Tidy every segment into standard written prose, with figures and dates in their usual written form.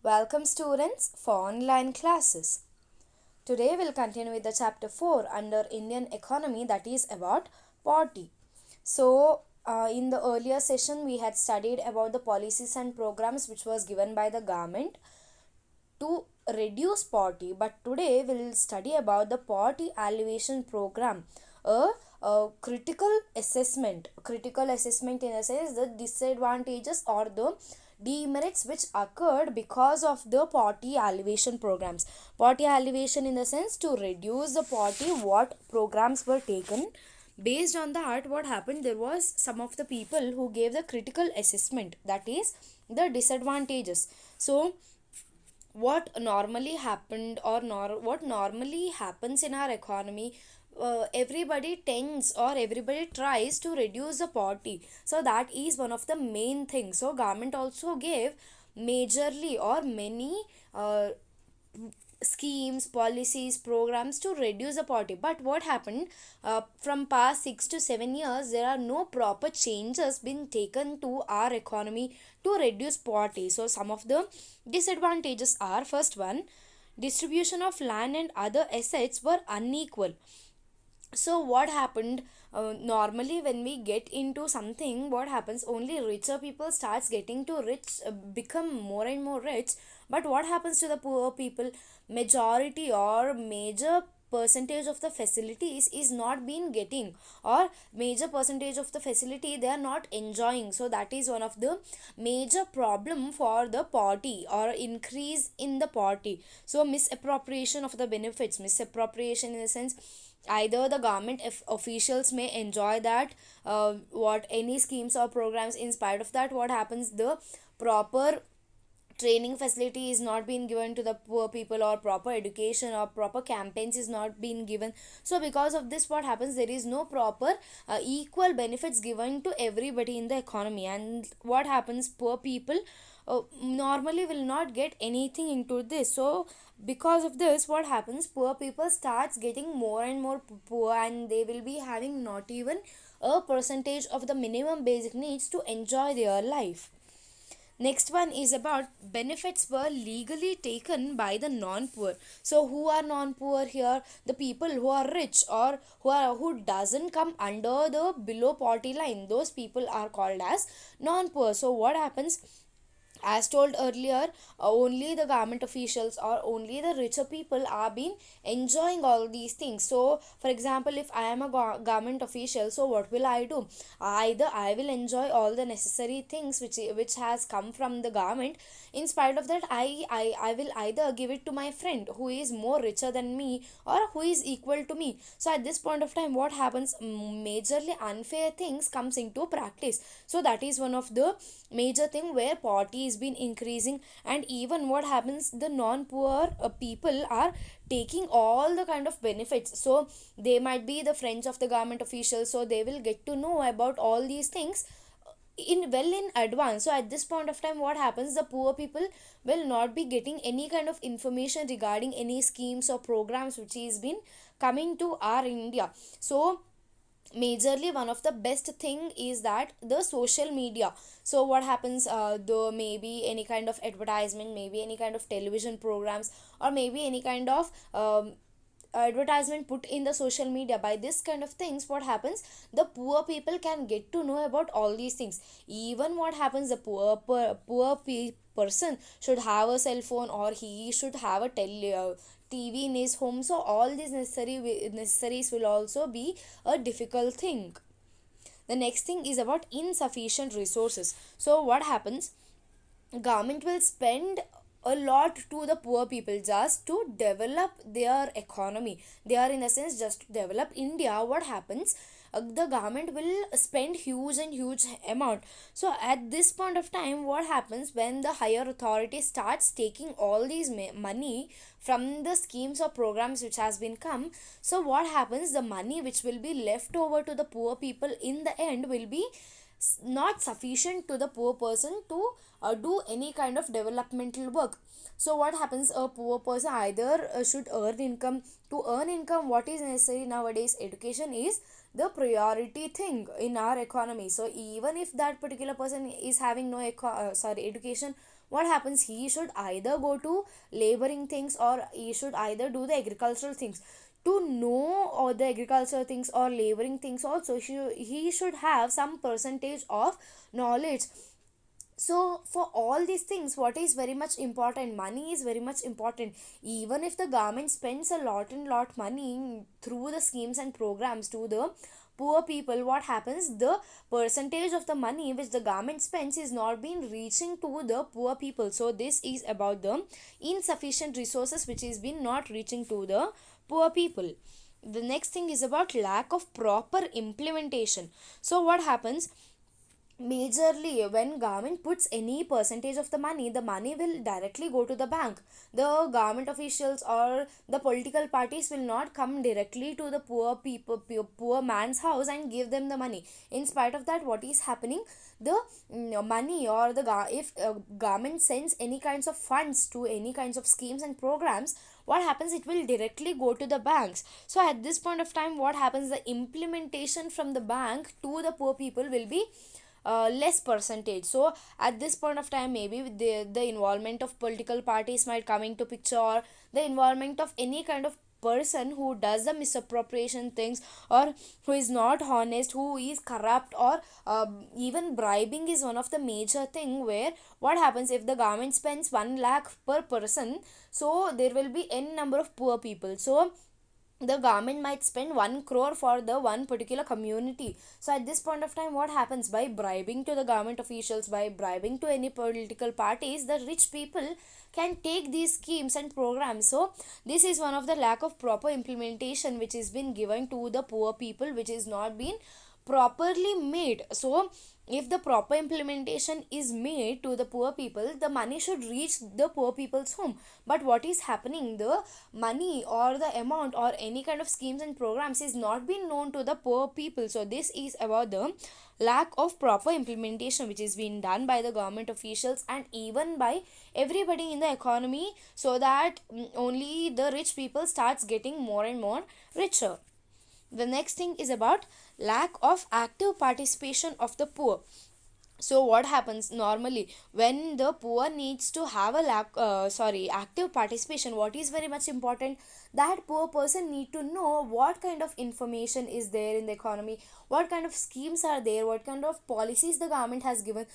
Welcome students for online classes. Today we'll continue with the chapter 4 under Indian economy, that is about poverty. In the earlier session we had studied about the policies and programs which was given by the government to reduce poverty, but today we'll study about the poverty alleviation program, a, critical assessment in a sense the disadvantages or the demerits which occurred because of the poverty alleviation programs. Poverty alleviation in the sense to reduce the poverty, what programs were taken. Based on that, what happened, there was some of the people who gave the critical assessment, that is the disadvantages. So what normally happened or what normally happens in our economy, everybody tends or everybody tries to reduce the poverty, so that is one of the main things. So government also gave majorly or many schemes, policies, programs to reduce the poverty. But what happened, from past 6 to 7 years there are no proper changes being taken to our economy to reduce poverty. So some of the disadvantages are: first one, distribution of land and other assets were unequal. So what happened, normally when we get into something, what happens, only richer people starts getting to rich, become more and more rich. But what happens to the poor people? Majority or major percentage of the facilities is not being getting, or major percentage of the facility they are not enjoying. So that is one of the major problem for the poverty or increase in the poverty. So misappropriation of the benefits, misappropriation in the sense either the government officials may enjoy that, what any schemes or programs, in spite of that what happens, the proper training facility is not being given to the poor people, or proper education or proper campaigns is not being given. So because of this, what happens, there is no proper equal benefits given to everybody in the economy. And what happens, poor people normally will not get anything into this. So because of this, what happens, poor people starts getting more and more poor, and they will be having not even a percentage of the minimum basic needs to enjoy their life. Next one is about benefits were legally taken by the non-poor. So who are non-poor here? The people who are rich or who doesn't come under the below poverty line. Those people are called as non-poor. So what happens? As told earlier, only the government officials or only the richer people are been enjoying all these things. So for example, if I am a government official, so what will I do? Either I will enjoy all the necessary things which has come from the government. In spite of that, I will either give it to my friend who is more richer than me or who is equal to me. So at this point of time, what happens, majorly unfair things comes into practice. So that is one of the major thing where poverty is been increasing. And even what happens, the non-poor people are taking all the kind of benefits. So they might be the friends of the government officials, so they will get to know about all these things in advance. So at this point of time, what happens, the poor people will not be getting any kind of information regarding any schemes or programs which is been coming to our India. So majorly one of the best thing is that the social media. So what happens, the maybe any kind of advertisement, maybe any kind of television programs, or maybe any kind of advertisement put in the social media. By this kind of things, what happens, the poor people can get to know about all these things. Even what happens, the person should have a cell phone, or he should have a TV in his home. So all these necessaries will also be a difficult thing. The next thing is about insufficient resources. So what happens, government will spend a lot to the poor people just to develop their economy. They are in a sense just to develop India. What happens, the government will spend huge and huge amount. So at this point of time, what happens, when the higher authority starts taking all these money from the schemes or programs which has been come, so what happens, the money which will be left over to the poor people in the end will be not sufficient to the poor person to do any kind of developmental work. So what happens, a poor person either should earn income. To earn income, what is necessary nowadays, education is the priority thing in our economy. So even if that particular person is having no education, what happens, he should either go to laboring things or he should either do the agricultural things. To know or the agricultural things or laboring things also, he should have some percentage of knowledge. So for all these things, what is very much important, money is very much important. Even if the government spends a lot and lot money through the schemes and programs to the poor people, what happens, the percentage of the money which the government spends is not being reaching to the poor people. So this is about the insufficient resources which is been not reaching to the poor people. The next thing is about lack of proper implementation. So what happens, majorly when government puts any percentage of the money will directly go to the bank. The government officials or the political parties will not come directly to the poor people, poor man's house and give them the money. In spite of that, what is happening, the money or the if government sends any kinds of funds to any kinds of schemes and programs, what happens, it will directly go to the banks. So at this point of time, what happens, the implementation from the bank to the poor people will be less percentage. So at this point of time, maybe with the involvement of political parties might come into picture, or the involvement of any kind of person who does the misappropriation things, or who is not honest, who is corrupt, or even bribing is one of the major thing, where what happens, if the government spends 1 lakh per person, so there will be n number of poor people. So the government might spend 1 crore for the one particular community. So at this point of time, what happens, by bribing to the government officials, by bribing to any political parties, the rich people can take these schemes and programs. So this is one of the lack of proper implementation which is been given to the poor people, which is not been properly made. So if the proper implementation is made to the poor people, the money should reach the poor people's home. But what is happening, the money or the amount or any kind of schemes and programs is not being known to the poor people. So this is about the lack of proper implementation which is being done by the government officials and even by everybody in the economy, so that only the rich people starts getting more and more richer. The next thing is about lack of active participation of the poor. So what happens normally, when the poor needs to have a active participation, what is very much important, that poor person need to know what kind of information is there in the economy, what kind of schemes are there, what kind of policies the government has given.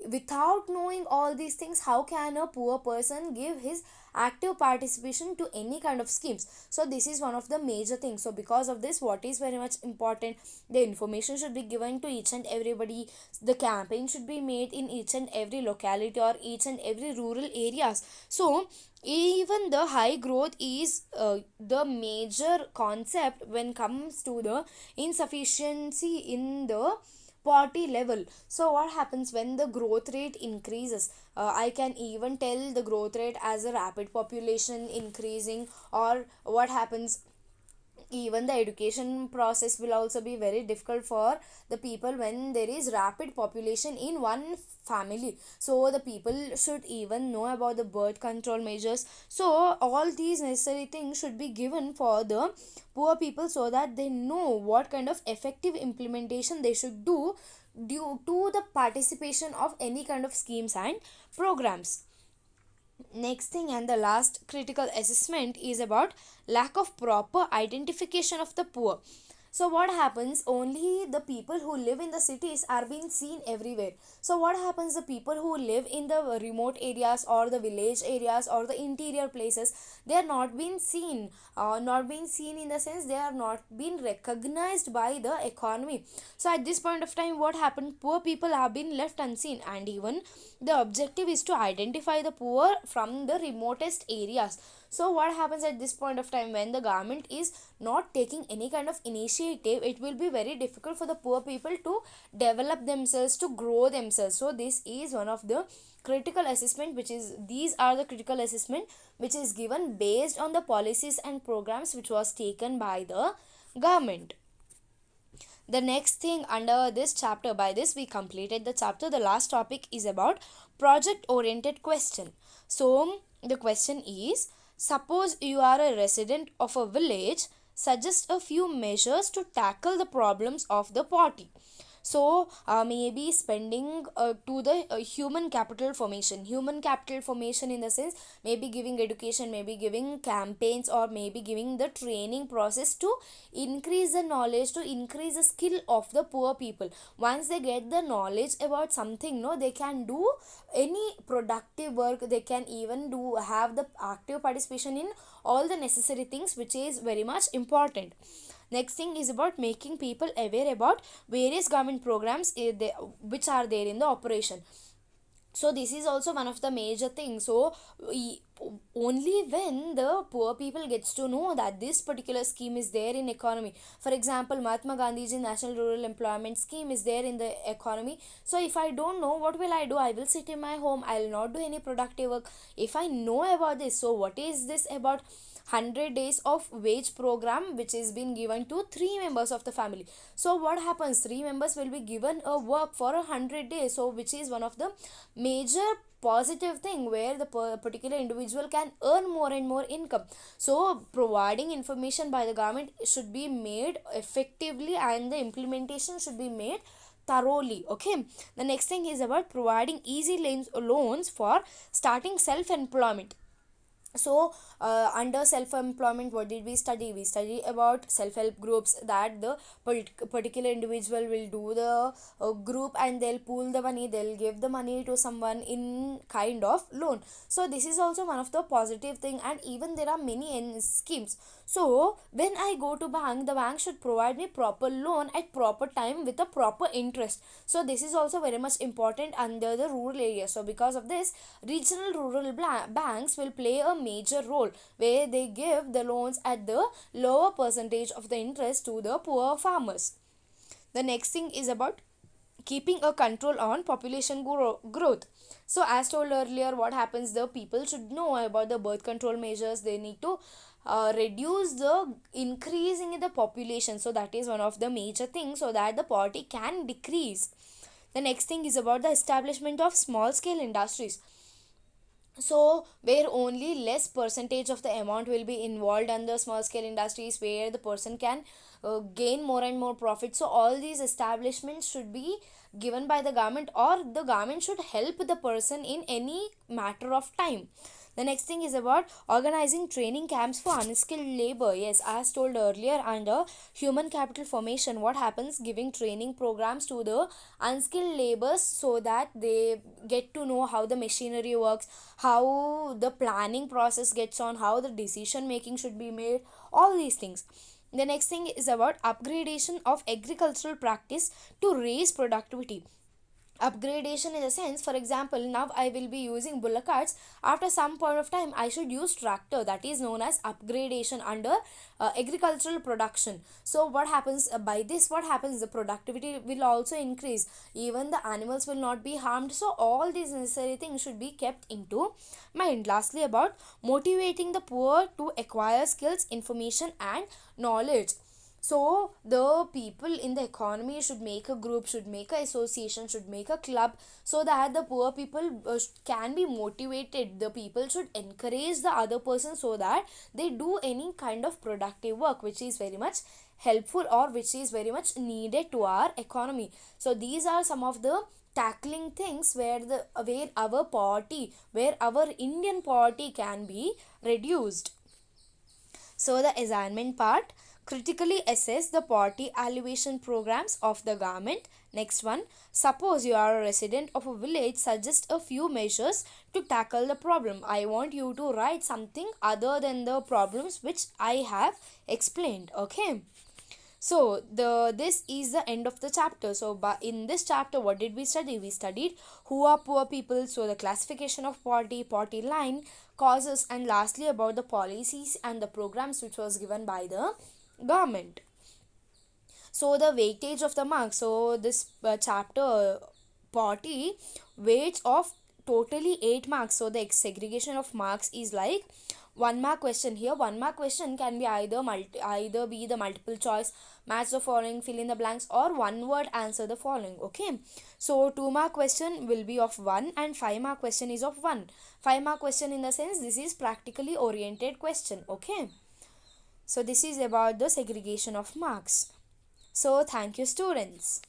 Without knowing all these things, how can a poor person give his active participation to any kind of schemes? So this is one of the major things. So because of this, what is very much important, the information should be given to each and everybody. The campaign should be made in each and every locality or each and every rural areas. So even the high growth is the major concept when comes to the insufficiency in the poverty level. So what happens, when the growth rate increases, I can even tell the growth rate as a rapid population increasing, or what happens, even the education process will also be very difficult for the people when there is rapid population in one family. So the people should even know about the birth control measures. So all these necessary things should be given for the poor people, so that they know what kind of effective implementation they should do due to the participation of any kind of schemes and programs. Next thing and the last critical assessment is about lack of proper identification of the poor. So what happens, only the people who live in the cities are being seen everywhere. So what happens, the people who live in the remote areas or the village areas or the interior places, they are not being seen, not being seen in the sense they are not being recognized by the economy. So at this point of time, what happened, poor people have been left unseen, and even the objective is to identify the poor from the remotest areas. So what happens at this point of time, when the government is not taking any kind of initiative, it will be very difficult for the poor people to develop themselves, to grow themselves. So this is one of the critical assessment, which is, these are the critical assessment which is given based on the policies and programs which was taken by the government. The next thing under this chapter, by this we completed the chapter. The last topic is about project oriented question. So the question is, suppose you are a resident of a village, suggest a few measures to tackle the problems of the poverty. So maybe spending to the human capital formation, in the sense maybe giving education, maybe giving campaigns, or maybe giving the training process to increase the knowledge, to increase the skill of the poor people. Once they get the knowledge about something, no, they can do any productive work. They can even do have the active participation in all the necessary things, which is very much important. Next thing is about making people aware about various government programs which are there in the operation. So this is also one of the major things. So we, only when the poor people gets to know that this particular scheme is there in economy, for example Mahatma Gandhi's national rural employment scheme is there in the economy. So if I don't know, what will I do? I will sit in my home, I will not do any productive work. If I know about this, so what is this about 100 days of wage program which is been given to three members of the family? So what happens, three members will be given a work for 100 days, so which is one of the major positive thing where the particular individual can earn more and more income. So providing information by the government should be made effectively, and the implementation should be made thoroughly. Okay, the next thing is about providing easy loans for starting self employment. So under self employment, what did we study? We study about self help groups, that the particular individual will do the group, and they'll pool the money, they'll give the money to someone in kind of loan. So this is also one of the positive thing, and even there are many schemes. So when I go to bank, the bank should provide me proper loan at proper time with a proper interest. So this is also very much important under the rural area. So because of this, regional rural banks will play a major role, where they give the loans at the lower percentage of the interest to the poor farmers. The next thing is about keeping a control on population growth. So as told earlier, what happens, the people should know about the birth control measures. They need to reduce the increasing in the population. So that is one of the major things, so that the poverty can decrease. The next thing is about the establishment of small scale industries. So where only less percentage of the amount will be involved under small scale industries, where the person can gain more and more profit. So all these establishments should be given by the government, or the government should help the person in any matter of time. The next thing is about organizing training camps for unskilled labor. Yes, as told earlier, under human capital formation, what happens, giving training programs to the unskilled laborers, so that they get to know how the machinery works, how the planning process gets on, how the decision making should be made, all these things. The next thing is about upgradation of agricultural practice to raise productivity. Upgradation in the sense, for example, now I will be using bullock carts. After some point of time, I should use tractor. That is known as upgradation under agricultural production. So what happens, by this, what happens, the productivity will also increase, even the animals will not be harmed. So all these necessary things should be kept into mind. Lastly, about motivating the poor to acquire skills, information and knowledge. So the people in the economy should make a group, should make a association, should make a club, so that the poor people can be motivated. The people should encourage the other person, so that they do any kind of productive work which is very much helpful, or which is very much needed to our economy. So these are some of the tackling things where our poverty, where our Indian poverty can be reduced. So the assignment part: critically assess the poverty alleviation programs of the government. Next one: suppose you are a resident of a village, suggest a few measures to tackle the problem. I want you to write something other than the problems which I have explained. Okay. So this is the end of the chapter. So in this chapter, what did we study? We studied who are poor people, so the classification of poverty, poverty line, causes, and lastly about the policies and the programs which was given by the government. So the weightage of the marks. So this chapter, poverty, weights of totally 8 marks. So the segregation of marks is like 1 mark question. Here 1 mark question can be either be the multiple choice, match the following, fill in the blanks, or one word answer the following. Okay, so 2 mark question will be of 1, and 5 mark question is of 1. 5 mark question in the sense, this is practically oriented question. Okay, so this is about the segregation of marks. So thank you, students.